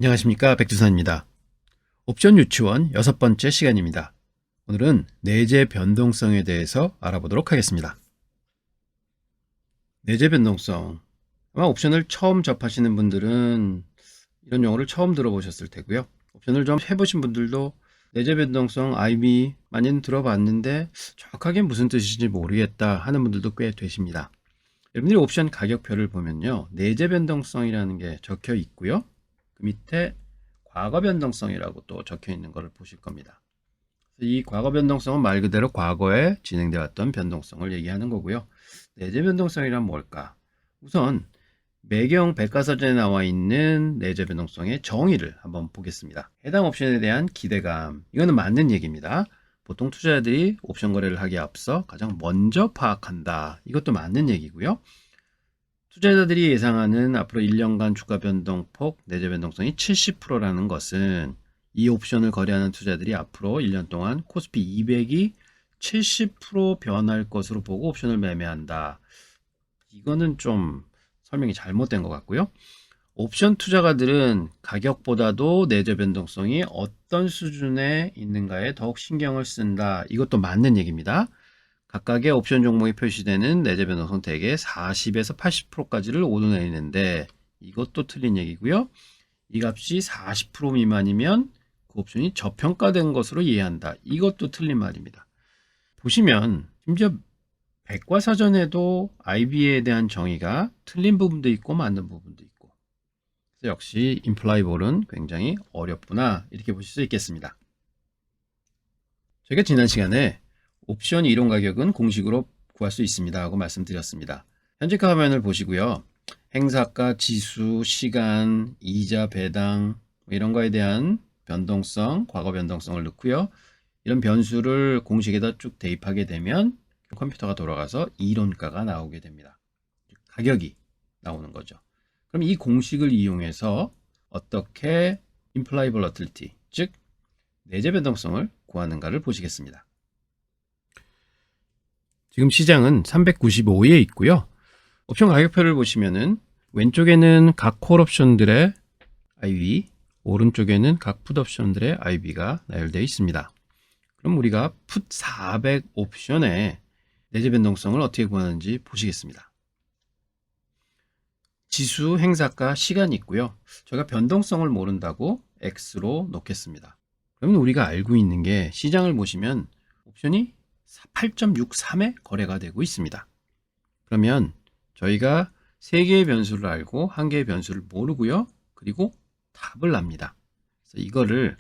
안녕하십니까, 백두산입니다. 옵션 유치원 6번째 시간입니다. 오늘은 내재 변동성에 대해서 알아보도록 하겠습니다. 내재 변동성, 아마 옵션을 처음 접하시는 분들은 이런 용어를 처음 들어보셨을 테고요. 옵션을 좀 해보신 분들도 내재 변동성 IB 많이는 들어봤는데 정확하게 무슨 뜻인지 모르겠다 하는 분들도 꽤 되십니다. 여러분들이 옵션 가격표를 보면요, 내재 변동성이라는 게 적혀 있고요, 그 밑에 과거 변동성이라고 또 적혀 있는 것을 보실 겁니다. 이 과거 변동성은 말 그대로 과거에 진행되어 왔던 변동성을 얘기하는 거고요. 내재 변동성이란 뭘까? 우선 매경 백과사전에 나와 있는 내재 변동성의 정의를 한번 보겠습니다. 해당 옵션에 대한 기대감, 이거는 맞는 얘기입니다. 보통 투자자들이 옵션 거래를 하기에 앞서 가장 먼저 파악한다, 이것도 맞는 얘기고요. 투자자들이 예상하는 앞으로 1년간 주가 변동폭 내재 변동성이 70%라는 것은 이 옵션을 거래하는 투자들이 앞으로 1년 동안 코스피 200이 70% 변할 것으로 보고 옵션을 매매한다. 이거는 좀 설명이 잘못된 것 같고요. 옵션 투자가들은 가격보다도 내재 변동성이 어떤 수준에 있는가에 더욱 신경을 쓴다. 이것도 맞는 얘기입니다. 각각의 옵션 종목이 표시되는 내재 변동성 대개 40에서 80%까지를 오르내리는데 이것도 틀린 얘기고요. 이 값이 40% 미만이면 그 옵션이 저평가된 것으로 이해한다. 이것도 틀린 말입니다. 보시면 심지어 백과사전에도 IB에 대한 정의가 틀린 부분도 있고 맞는 부분도 있고, 그래서 역시 임플라이볼은 굉장히 어렵구나, 이렇게 보실 수 있겠습니다. 저희가 지난 시간에 옵션 이론 가격은 공식으로 구할 수 있습니다 하고 말씀드렸습니다. 현재가 화면을 보시고요. 행사가, 지수, 시간, 이자, 배당 이런 거에 대한 변동성, 과거 변동성을 넣고요. 이런 변수를 공식에다 쭉 대입하게 되면 컴퓨터가 돌아가서 이론가가 나오게 됩니다. 가격이 나오는 거죠. 그럼 이 공식을 이용해서 어떻게 implied volatility, 즉 내재 변동성을 구하는가를 보시겠습니다. 지금 시장은 395에 있고요. 옵션 가격표를 보시면은 왼쪽에는 각 콜 옵션들의 IB, 오른쪽에는 각 풋 옵션들의 IB가 나열되어 있습니다. 그럼 우리가 풋 400 옵션의 내재 변동성을 어떻게 구하는지 보시겠습니다. 지수, 행사가, 시간이 있고요. 저희가 변동성을 모른다고 X로 놓겠습니다. 그러면 우리가 알고 있는 게, 시장을 보시면 옵션이 8.63에 거래가 되고 있습니다. 그러면 저희가 3개의 변수를 알고 1개의 변수를 모르고요. 그리고 답을 납니다. 그래서 이거를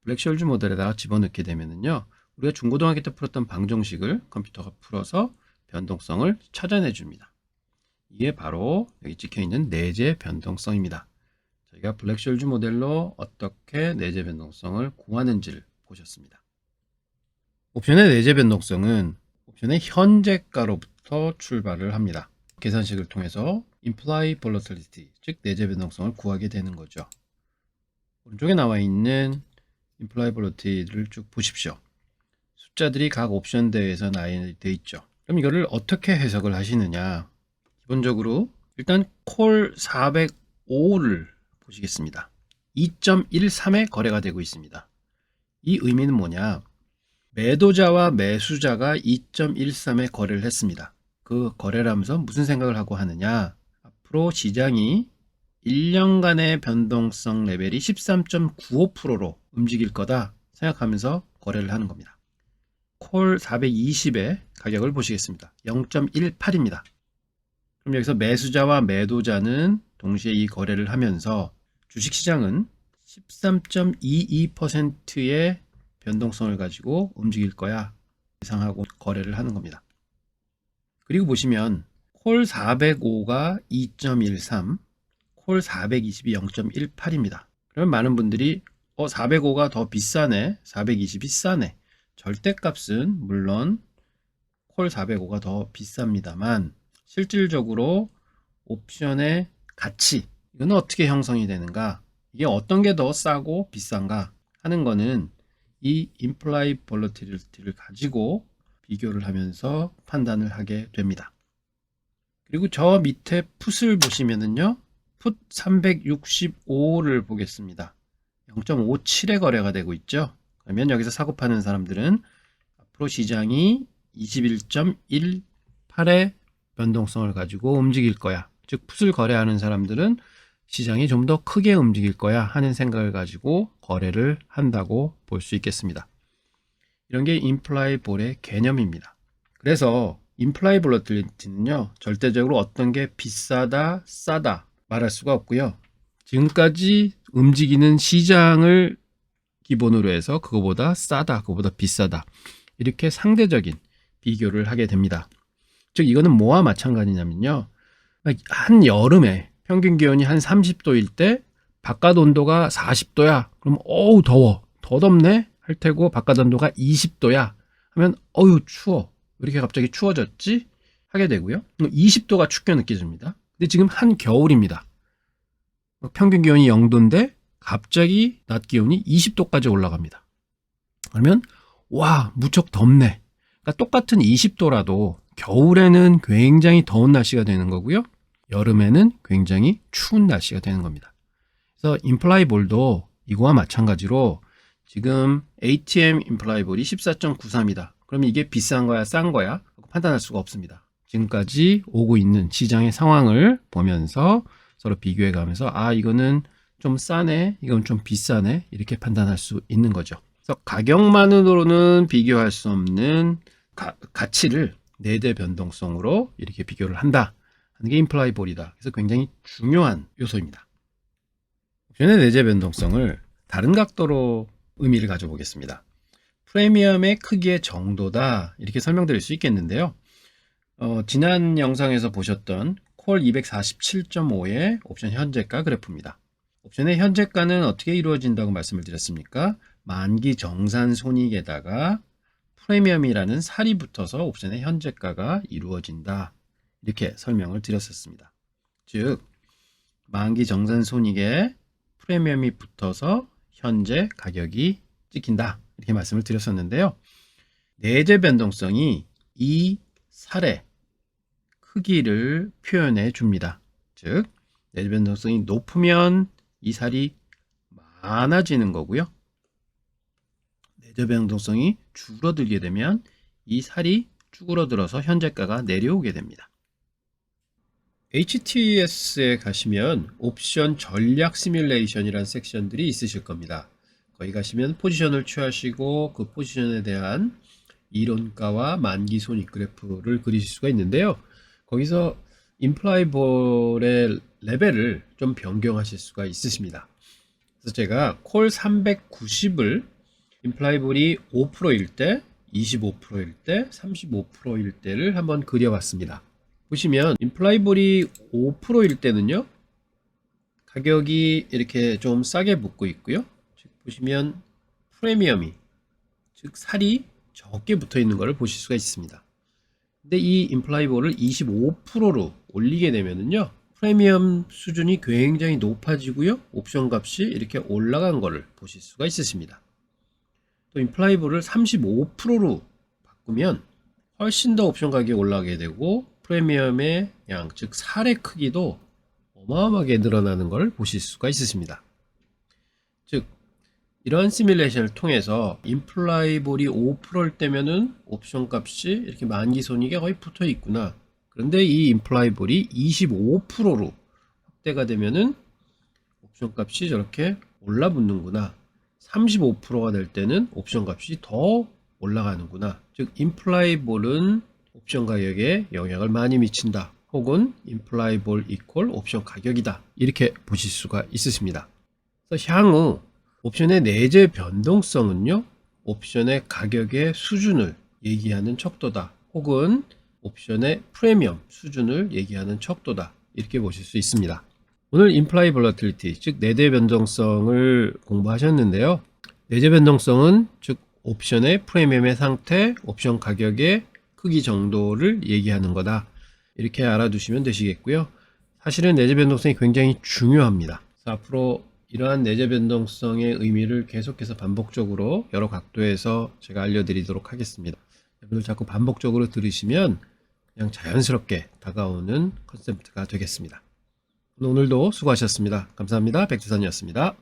블랙시홀즈 모델에다가 집어넣게 되면은요, 우리가 중고등학교 때 풀었던 방정식을 컴퓨터가 풀어서 변동성을 찾아내 줍니다. 이게 바로 여기 찍혀 있는 내재 변동성입니다. 저희가 블랙시홀즈 모델로 어떻게 내재 변동성을 구하는지를 보셨습니다. 옵션의 내재 변동성은 옵션의 현재가로부터 출발을 합니다. 계산식을 통해서 implied volatility, 즉 내재 변동성을 구하게 되는 거죠. 오른쪽에 나와 있는 implied volatility를 쭉 보십시오. 숫자들이 각 옵션대에서 나열되어 있죠. 그럼 이거를 어떻게 해석을 하시느냐? 기본적으로 일단 콜 405를 보시겠습니다. 2.13에 거래가 되고 있습니다. 이 의미는 뭐냐? 매도자와 매수자가 2.13에 거래를 했습니다. 그 거래를 하면서 무슨 생각을 하고 하느냐? 앞으로 시장이 1년간의 변동성 레벨이 13.95%로 움직일 거다 생각하면서 거래를 하는 겁니다. 콜 420의 가격을 보시겠습니다. 0.18입니다. 그럼 여기서 매수자와 매도자는 동시에 이 거래를 하면서 주식시장은 13.22%의 변동성을 가지고 움직일 거야 예상하고 거래를 하는 겁니다. 그리고 보시면 콜 405가 2.13, 콜 420이 0.18입니다. 그러면 많은 분들이 405가 더 비싸네, 420이 싸네. 절대값은 물론 콜 405가 더 비쌉니다만 실질적으로 옵션의 가치, 이거는 어떻게 형성이 되는가, 이게 어떤 게 더 싸고 비싼가 하는 거는 이 implied volatility를 가지고 비교를 하면서 판단을 하게 됩니다. 그리고 저 밑에 풋을 보시면은요, 풋 365를 보겠습니다. 0.57의 거래가 되고 있죠. 그러면 여기서 사고 파는 사람들은 앞으로 시장이 21.18의 변동성을 가지고 움직일 거야. 즉 풋을 거래하는 사람들은 시장이 좀 더 크게 움직일 거야 하는 생각을 가지고 거래를 한다고 볼 수 있겠습니다. 이런 게 임플라이 볼의 개념입니다. 그래서 임플라이 볼러틸리티는요, 절대적으로 어떤 게 비싸다, 싸다 말할 수가 없고요. 지금까지 움직이는 시장을 기본으로 해서 그거보다 싸다, 그거보다 비싸다 이렇게 상대적인 비교를 하게 됩니다. 즉 이거는 뭐와 마찬가지냐면요, 한 여름에 평균 기온이 한 30도일 때 바깥 온도가 40도야. 그럼 어우 더워, 더 덥네 할 테고, 바깥 온도가 20도야 하면 어유 추워, 왜 이렇게 갑자기 추워졌지 하게 되고요. 20도가 춥게 느껴집니다. 근데 지금 한 겨울입니다. 평균 기온이 0도인데 갑자기 낮 기온이 20도까지 올라갑니다. 그러면 와 무척 덥네. 그러니까 똑같은 20도라도 겨울에는 굉장히 더운 날씨가 되는 거고요, 여름에는 굉장히 추운 날씨가 되는 겁니다. 그래서 임플라이 볼도 이거와 마찬가지로 지금 ATM 임플라이 볼이 14.93이다. 그러면 이게 비싼 거야, 싼 거야? 판단할 수가 없습니다. 지금까지 오고 있는 시장의 상황을 보면서 서로 비교해 가면서 아 이거는 좀 싸네, 이건 좀 비싸네 이렇게 판단할 수 있는 거죠. 그래서 가격만으로는 비교할 수 없는 가치를 내재 변동성으로 이렇게 비교를 한다 하는 게 임플라이 볼이다. 그래서 굉장히 중요한 요소입니다. 옵션의 내재 변동성을 다른 각도로 의미를 가져보겠습니다. 프리미엄의 크기의 정도다 이렇게 설명드릴 수 있겠는데요. 지난 영상에서 보셨던 콜 247.5의 옵션 현재가 그래프입니다. 옵션의 현재가는 어떻게 이루어진다고 말씀을 드렸습니까? 만기 정산 손익에다가 프리미엄이라는 살이 붙어서 옵션의 현재가가 이루어진다 이렇게 설명을 드렸었습니다. 즉 만기 정산 손익에 프리미엄이 붙어서 현재 가격이 찍힌다 이렇게 말씀을 드렸었는데요. 내재 변동성이 이 살의 크기를 표현해 줍니다. 즉 내재 변동성이 높으면 이 살이 많아지는 거고요, 내재 변동성이 줄어들게 되면 이 살이 쭈그러들어서 현재가가 내려오게 됩니다. HTS에 가시면 옵션 전략 시뮬레이션이라는 섹션들이 있으실 겁니다. 거기 가시면 포지션을 취하시고 그 포지션에 대한 이론가와 만기 손익 그래프를 그리실 수가 있는데요. 거기서 임플라이 볼의 레벨을 좀 변경하실 수가 있으십니다. 그래서 제가 콜 390을 임플라이 볼이 5%일 때, 25%일 때, 35%일 때를 한번 그려봤습니다. 보시면 임플라이 볼이 5%일 때는요, 가격이 이렇게 좀 싸게 붙고 있고요. 즉 보시면 프리미엄이, 즉 살이 적게 붙어 있는 것을 보실 수가 있습니다. 근데 이 임플라이 볼을 25%로 올리게 되면은요, 프리미엄 수준이 굉장히 높아지고요, 옵션 값이 이렇게 올라간 것을 보실 수가 있으십니다. 또 임플라이 볼을 35%로 바꾸면 훨씬 더 옵션 가격이 올라가게 되고 프리미엄의 양, 즉 살의 크기도 어마어마하게 늘어나는 걸 보실 수가 있으십니다. 즉 이런 시뮬레이션을 통해서 임플라이 볼이 5%일 때면은 옵션 값이 이렇게 만기 손익에 거의 붙어 있구나. 그런데 이 임플라이 볼이 25%로 확대가 되면은 옵션 값이 저렇게 올라붙는구나. 35%가 될 때는 옵션 값이 더 올라가는구나. 즉 임플라이 볼은 옵션 가격에 영향을 많이 미친다. 혹은 임플라이 볼 이퀄 옵션 가격이다. 이렇게 보실 수가 있으십니다. 그래서 향후 옵션의 내재 변동성은요, 옵션의 가격의 수준을 얘기하는 척도다. 혹은 옵션의 프리미엄 수준을 얘기하는 척도다. 이렇게 보실 수 있습니다. 오늘 임플라이 볼러틸리티, 즉 내재 변동성을 공부하셨는데요. 내재 변동성은 즉 옵션의 프리미엄의 상태, 옵션 가격의 크기 정도를 얘기하는 거다. 이렇게 알아두시면 되시겠고요. 사실은 내재 변동성이 굉장히 중요합니다. 그래서 앞으로 이러한 내재 변동성의 의미를 계속해서 반복적으로 여러 각도에서 제가 알려드리도록 하겠습니다. 여러분들 자꾸 반복적으로 들으시면 그냥 자연스럽게 다가오는 컨셉트가 되겠습니다. 오늘도 수고하셨습니다. 감사합니다. 백두산이었습니다.